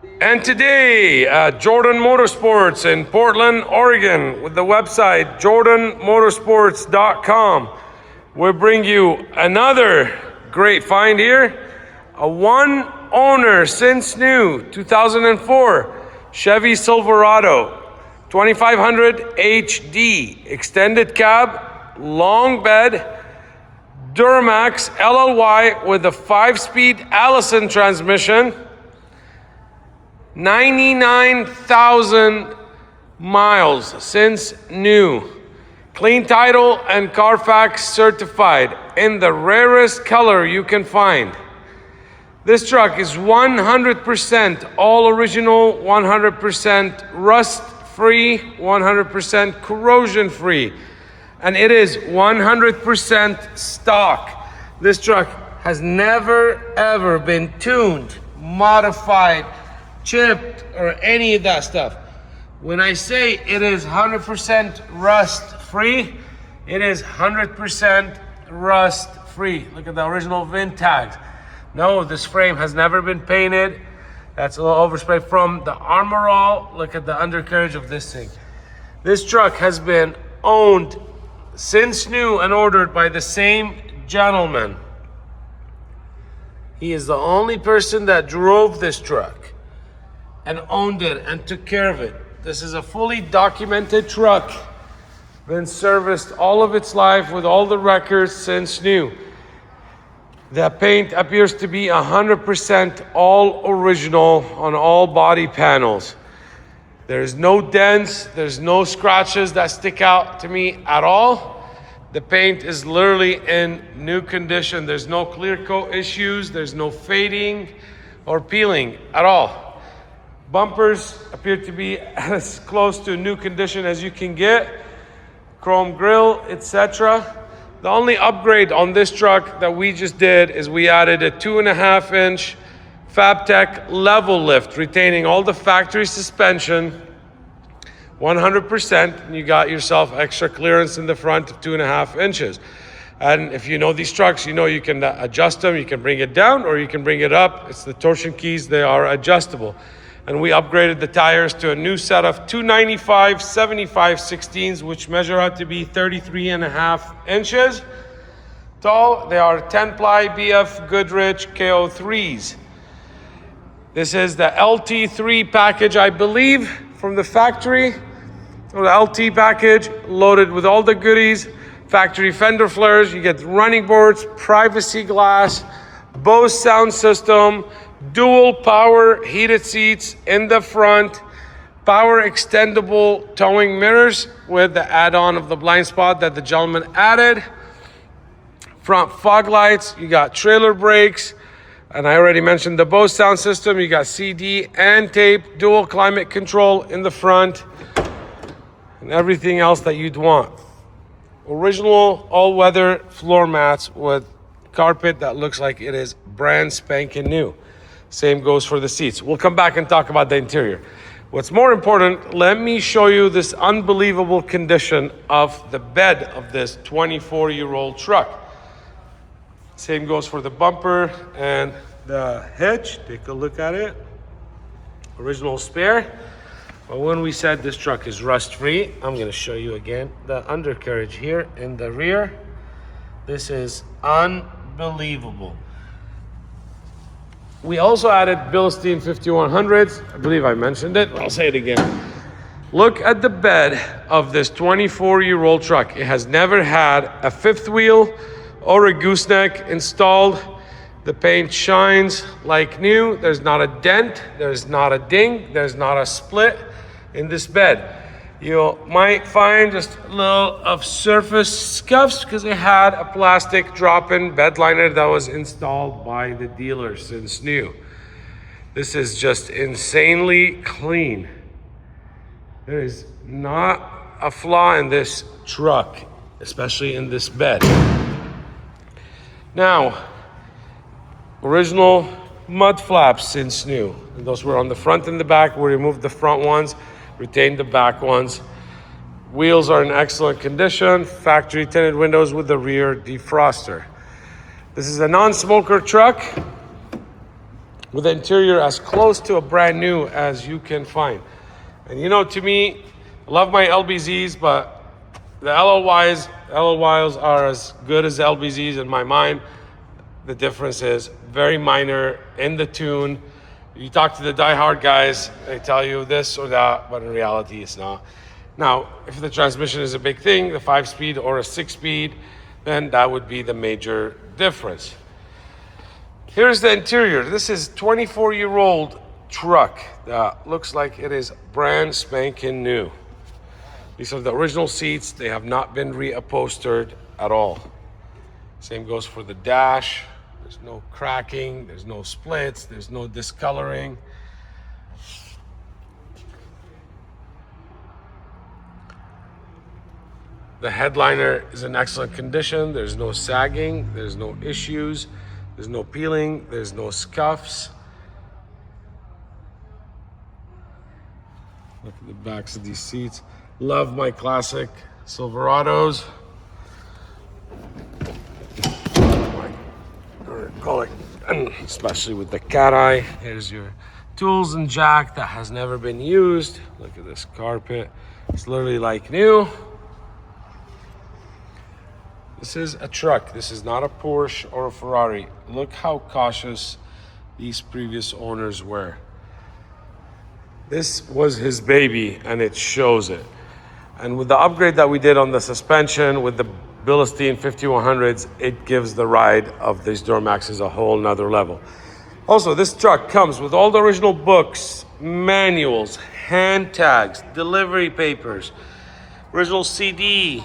And today at Jordan Motorsports in Portland, Oregon, with the website jordanmotorsports.com, we bring you another great find here. A one owner since new 2004 Chevy Silverado 2500 HD, extended cab, long bed, Duramax Lly with a 5-speed Allison transmission. 99,000 miles since new. Clean title and CARFAX certified in the rarest color you can find. This truck is 100% all original, 100% rust free, 100% corrosion free, and it is 100% stock. This truck has never ever been tuned, modified, chipped, or any of that stuff. When I say it is 100% rust free, it is 100% rust free. Look at the original VIN tags. No, this frame has never been painted. That's a little overspray from the Armor All. Look at the undercarriage of this thing. This truck has been owned since new and ordered by the same gentleman. He is the only person that drove this truck and owned it and took care of it. This is a fully documented truck, been serviced all of its life with all the records since new. The paint appears to be 100% all original on all body panels. There's no dents, there's no scratches that stick out to me at all. The paint is literally in new condition. There's no clear coat issues, there's no fading or peeling at all. Bumpers appear to be as close to new condition as you can get. Chrome grille, etc. The only upgrade on this truck that we just did is we added a 2.5-inch FABTEC level lift, retaining all the factory suspension 100%, and you got yourself extra clearance in the front of 2.5 inches. And if you know these trucks, you know you can adjust them, you can bring it down or you can bring it up. It's the torsion keys, they are adjustable. And we upgraded the tires to a new set of 295/75/16s, which measure out to be 33.5 inches tall. They are 10-ply BF Goodrich KO3s. This is the LT3 package, I believe, from the factory, or the LT package, loaded with all the goodies. Factory fender flares, you get running boards, privacy glass, Bose sound system, dual power heated seats in the front, power extendable towing mirrors with the add-on of the blind spot that the gentleman added, front fog lights, you got trailer brakes, and I already mentioned the Bose sound system. You got CD and tape, dual climate control in the front, and everything else that you'd want. Original all-weather floor mats with carpet that looks like it is brand spanking new. Same goes for the seats. We'll come back and talk about the interior. What's more important, let me show you this unbelievable condition of the bed of this 24-year-old truck. Same goes for the bumper and the hitch. Take a look at it. Original spare. But when we said this truck is rust-free, I'm going to show you again the undercarriage here in the rear. This is unbelievable. We also added BILSTEIN 5100s. I believe I mentioned it. I'll say it again. Look at the bed of this 24-year-old truck. It has never had a fifth wheel or a gooseneck installed. The paint shines like new. There's not a dent. There's not a ding. There's not a split in this bed. You might find just a little of surface scuffs because it had a plastic drop-in bed liner that was installed by the dealer since new. This is just insanely clean. There is not a flaw in this truck, especially in this bed. Now, original mud flaps since new. And those were on the front and the back. We removed the front ones, retained the back ones. Wheels are in excellent condition. Factory tinted windows with the rear defroster. This is a non-smoker truck. with the interior as close to a brand new as you can find. And you know, to me, I love my LBZs, but the LLYs are as good as LBZs in my mind. The difference is very minor in the tune. You talk to the diehard guys, they tell you this or that, but in reality it's not. Now, if the transmission is a big thing, the 5-speed or a 6-speed, then that would be the major difference. Here's the interior. This is 24-year-old truck that looks like it is brand spanking new. These are the original seats. They have not been reupholstered at all. Same goes for the dash. There's no cracking, there's no splits, there's no discoloring. The headliner is in excellent condition. There's no sagging, there's no issues, there's no peeling, there's no scuffs. Look at the backs of these seats. Love my classic Silverados. Call it, especially with the cat eye. Here's your tools and jack that has never been used. Look at this carpet. It's literally like new. This is a truck. This is not a Porsche or a Ferrari. Look how cautious these previous owners were. This was his baby and it shows it. And with the upgrade that we did on the suspension, with the BILSTEIN 5100s, it gives the ride of these Duramaxes a whole nother level. Also, this truck comes with all the original books, manuals, hand tags, delivery papers, original CD,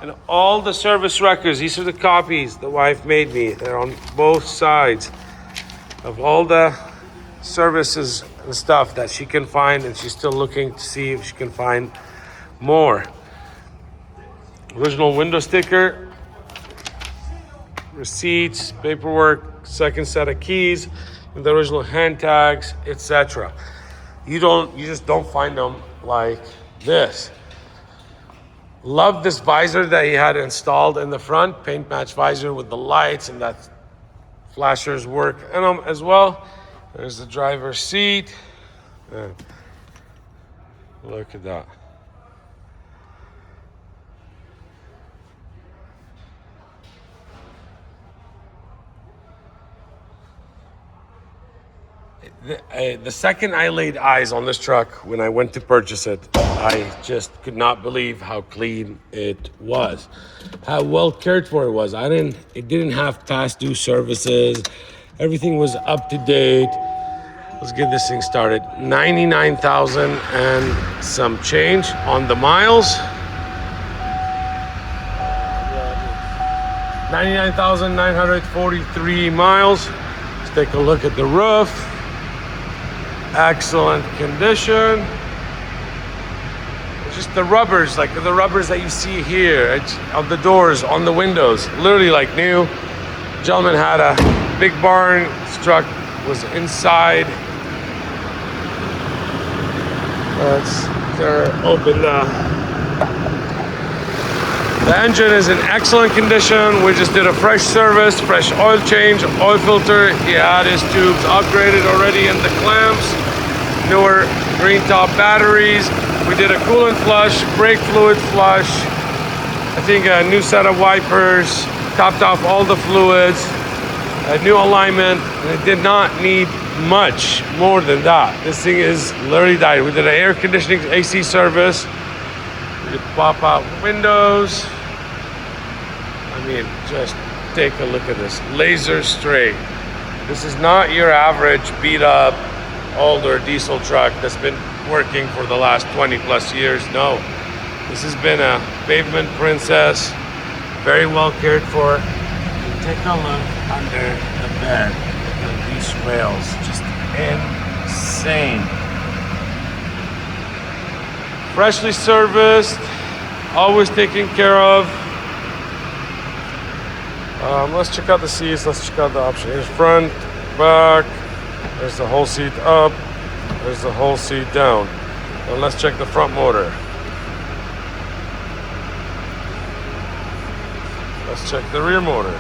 and all the service records. These are the copies the wife made me. They're on both sides of all the services and stuff that she can find, and she's still looking to see if she can find more. Original window sticker, receipts, paperwork, second set of keys, and the original hand tags, etc. You just don't find them like this. Love this visor that he had installed in the front, paint match visor with the lights, and that flashers work in them as well. There's the driver's seat. And look at that. The second I laid eyes on this truck when I went to purchase it, I just could not believe how clean it was, how well cared for it was. It didn't have past due services. Everything was up to date. Let's get this thing started. 99,000 and some change on the miles. 99,943 miles. Let's take a look at the roof. Excellent condition. It's just the rubbers, like the rubbers that you see here of the doors, on the windows, literally like new. Gentleman had a big barn. This truck was inside. Let's open the engine is in excellent condition. We just did a fresh service, fresh oil change, oil filter. He had his tubes upgraded already in the clamps, newer green top batteries. We did a coolant flush, brake fluid flush. I think a new set of wipers, topped off all the fluids, a new alignment, and it did not need much more than that. This thing is literally died. We did an air conditioning AC service. We did pop out windows. I mean, just take a look at this. Laser straight. This is not your average beat up older diesel truck that's been working for the last 20 plus years. No, this has been a pavement princess, very well cared for. Take a look under the bed. Look at these rails, just insane. Freshly serviced, always taken care of. Let's check out the seats. Let's check out the option. Here's front, back. There's the whole seat up. There's the whole seat down. And let's check the front motor. Let's check the rear motor.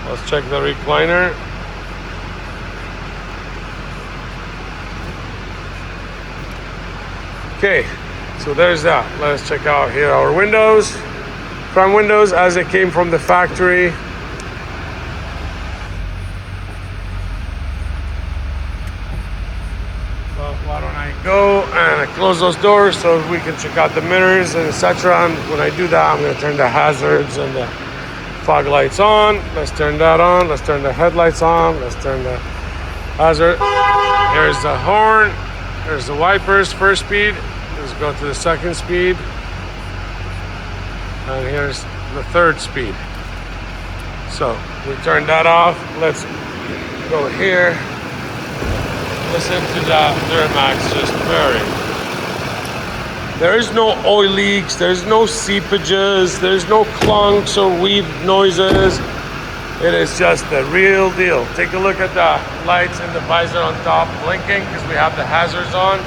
Let's check the recliner. Okay, so there's that. Let's check out here our windows. Front windows as they came from the factory. Well, why don't I go and I close those doors so we can check out the mirrors and etc. And when I do that, I'm going to turn the hazards and the fog lights on. Let's turn that on. Let's turn the headlights on. Let's turn the hazard. Here's the horn. There's the wipers, first speed. Let's go to the second speed. And here's the third speed. So we turn that off. Let's go here. Listen to that Duramax just purring. There is no oil leaks. There's no seepages. There's no clunks or weave noises. It is just the real deal. Take a look at the lights and the visor on top blinking because we have the hazards on.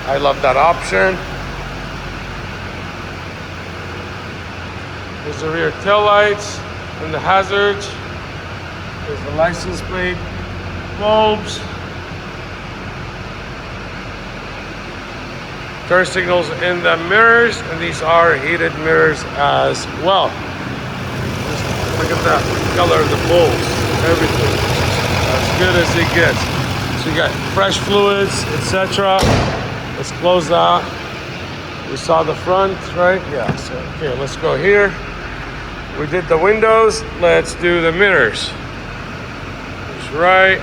I love that option. There's the rear tail lights and the hazards. There's the license plate bulbs. Turn signals in the mirrors, and these are heated mirrors as well. Just look at that color of the bulbs, everything as good as it gets. So you got fresh fluids, etc. Let's close that. We saw the front, right? Yeah. So okay, let's go here. We did the windows. Let's do the mirrors. Just right,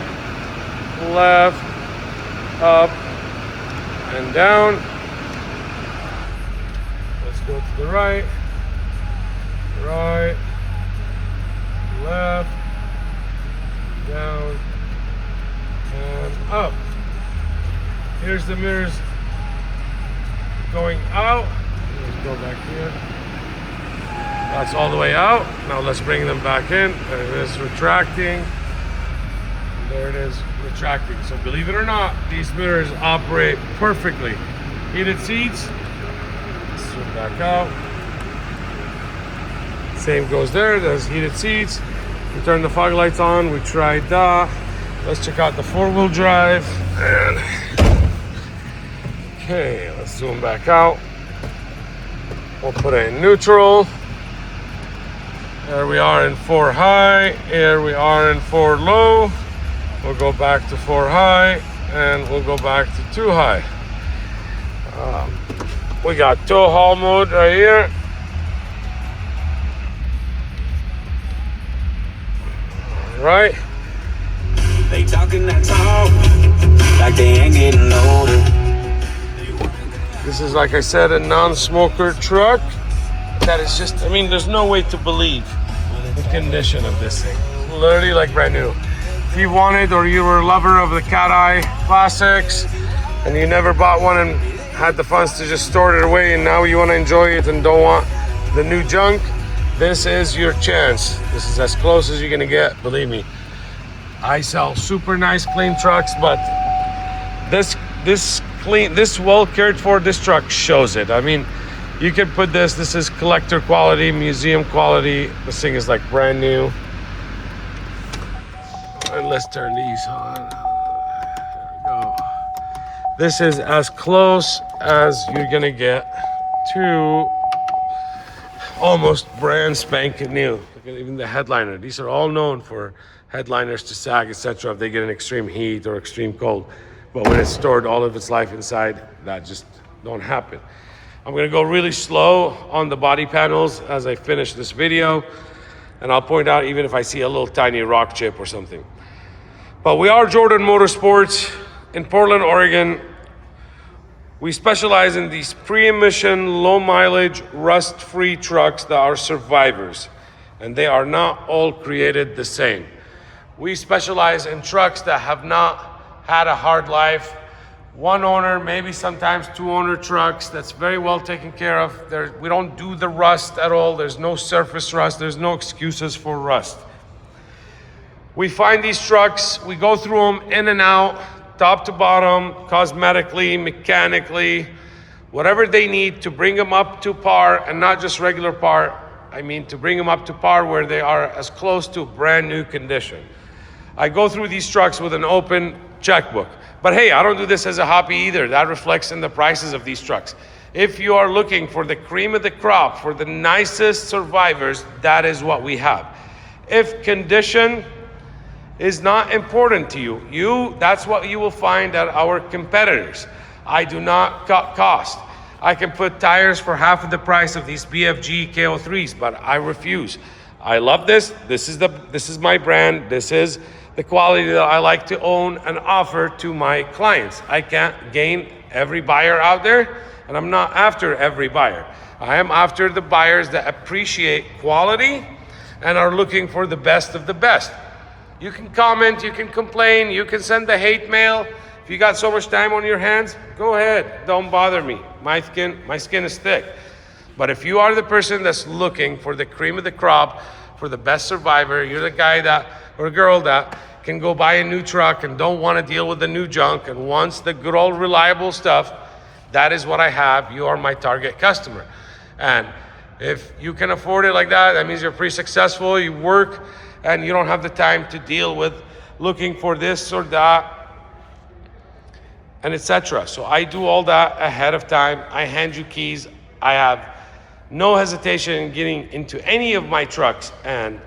left, up, and down. Go to the right, right, left, down, and up. Here's the mirrors going out. Let's go back here. That's all the way out. Now let's bring them back in. There it is retracting. There it is retracting. So believe it or not, these mirrors operate perfectly. Heated seats. Back out. Same goes there. There's heated seats. We turn the fog lights on. We tried that. Let's check out the four-wheel drive. And okay, let's zoom back out. We'll put it in neutral. There we are in 4 high. Here we are in 4 low. We'll go back to 4 high, and we'll go back to 2 high. We got tow haul mode right here. All right. They talking that talk like they ain't getting older. This is, like I said, a non-smoker truck. That is just, I mean, there's no way to believe the condition of this thing. It's literally like brand new. If you wanted, or you were a lover of the Cat Eye Classics and you never bought one and had the funds to just store it away, and now you want to enjoy it and don't want the new junk, this is your chance. This is as close as you're gonna get, believe me. I sell super nice clean trucks, but this well cared for, this truck shows it. I mean, you can put this is collector quality, museum quality. This thing is like brand new. And let's turn these on. There we go. This is as close as you're gonna get to almost brand spanking new. Look at even the headliner. These are all known for headliners to sag, etc. if they get an extreme heat or extreme cold. But when it's stored all of its life inside, that just don't happen. I'm gonna go really slow on the body panels as I finish this video, and I'll point out even if I see a little tiny rock chip or something. But we are Jordan Motorsports in Portland, Oregon. We specialize in these pre-emission, low-mileage, rust-free trucks that are survivors, and they are not all created the same. We specialize in trucks that have not had a hard life. One owner, maybe sometimes 2 owner trucks that's very well taken care of. We don't do the rust at all. There's no surface rust. There's no excuses for rust. We find these trucks, we go through them in and out, top to bottom, cosmetically, mechanically, whatever they need to bring them up to par, and not just regular par, I mean to bring them up to par where they are as close to brand new condition. I go through these trucks with an open checkbook. But hey, I don't do this as a hobby either. That reflects in the prices of these trucks. If you are looking for the cream of the crop, for the nicest survivors, that is what we have. If condition is not important to you, that's what you will find at our competitors. I do not cut cost. I can put tires for half of the price of these BFG KO3s, but I refuse. I love this. This is my brand. This is the quality that I like to own and offer to my clients. I can't gain every buyer out there, and I'm not after every buyer. I am after the buyers that appreciate quality and are looking for the best of the best. You can comment, you can complain, you can send the hate mail. If you got so much time on your hands, go ahead, don't bother me. My skin is thick. But if you are the person that's looking for the cream of the crop, for the best survivor, you're the guy that, or girl that can go buy a new truck and don't want to deal with the new junk and wants the good old reliable stuff, that is what I have. You are my target customer. And if you can afford it like that, that means you're pretty successful, you work, and you don't have the time to deal with looking for this or that, and etc. So I do all that ahead of time. I hand you keys. I have no hesitation in getting into any of my trucks, and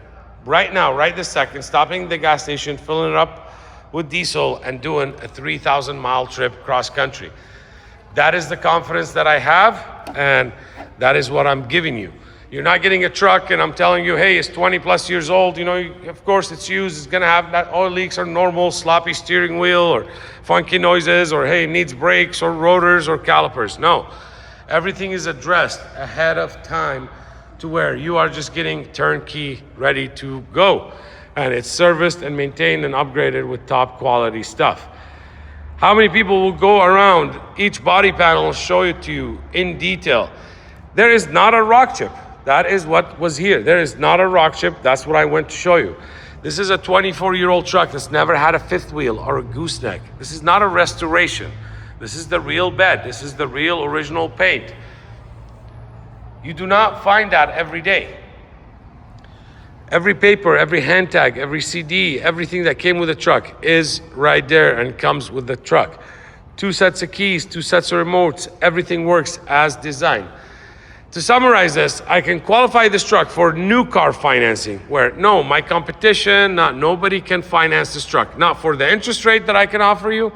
right now, right this second, stopping at the gas station, filling it up with diesel and doing a 3,000-mile trip cross country. That is the confidence that I have, and that is what I'm giving you. You're not getting a truck and I'm telling you, hey, it's 20 plus years old, you know, of course it's used, it's gonna have that oil leaks or normal sloppy steering wheel or funky noises, or hey, it needs brakes or rotors or calipers. No, everything is addressed ahead of time to where you are just getting turnkey ready to go. And it's serviced and maintained and upgraded with top quality stuff. How many people will go around each body panel and show it to you in detail? There is not a rock chip. That is what was here. There is not a rock chip. That's what I went to show you. This is a 24-year-old truck that's never had a fifth wheel or a gooseneck. This is not a restoration. This is the real bed. This is the real original paint. You do not find that every day. Every paper, every hand tag, every CD, everything that came with the truck is right there and comes with the truck. 2 sets of keys, 2 sets of remotes, everything works as designed. To summarize this, I can qualify this truck for new car financing, where no, my competition, nobody can finance this truck. Not for the interest rate that I can offer you,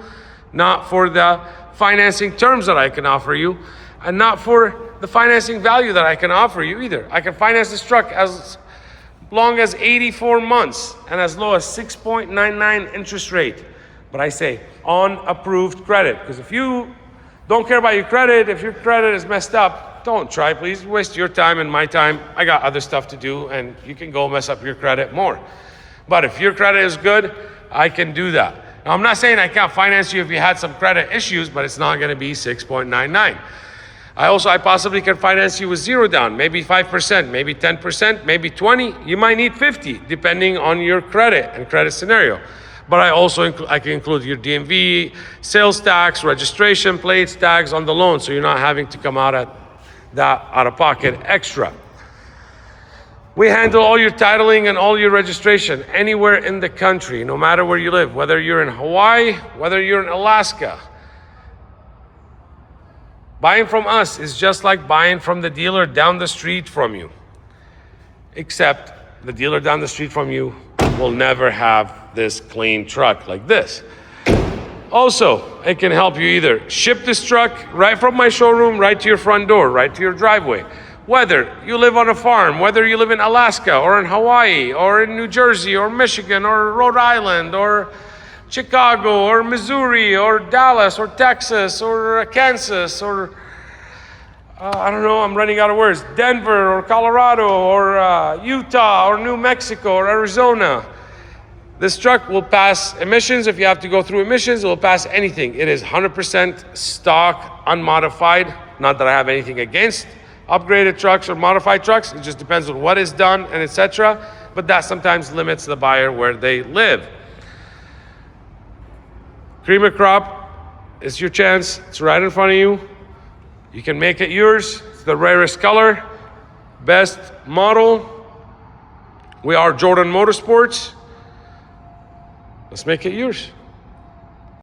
not for the financing terms that I can offer you, and not for the financing value that I can offer you either. I can finance this truck as long as 84 months and as low as 6.99 interest rate. But I say on approved credit, because if you don't care about your credit, if your credit is messed up, don't try, please. Waste your time and my time. I got other stuff to do, and you can go mess up your credit more. But if your credit is good, I can do that. Now, I'm not saying I can't finance you if you had some credit issues, but it's not gonna be 6.99. I possibly can finance you with zero down, maybe 5%, maybe 10%, maybe 20. You might need 50, depending on your credit and credit scenario. But I can include your DMV, sales tax, registration plates, tags on the loan, so you're not having to come out of pocket extra. We handle all your titling and all your registration anywhere in the country, no matter where you live, whether you're in Hawaii, whether you're in Alaska. Buying from us is just like buying from the dealer down the street from you, except the dealer down the street from you will never have this clean truck like this. Also, it can help you either ship this truck right from my showroom, right to your front door, right to your driveway. Whether you live on a farm, whether you live in Alaska or in Hawaii or in New Jersey or Michigan or Rhode Island or Chicago or Missouri or Dallas or Texas or Kansas or I don't know, I'm running out of words, Denver or Colorado or Utah or New Mexico or Arizona. This truck will pass emissions. If you have to go through emissions, it will pass anything. It is 100% stock, unmodified. Not that I have anything against upgraded trucks or modified trucks. It just depends on what is done and etc. But that sometimes limits the buyer where they live. Creamer crop, it's your chance. It's right in front of you. You can make it yours. It's the rarest color. best model. We are Jordan Motorsports. Let's make it yours.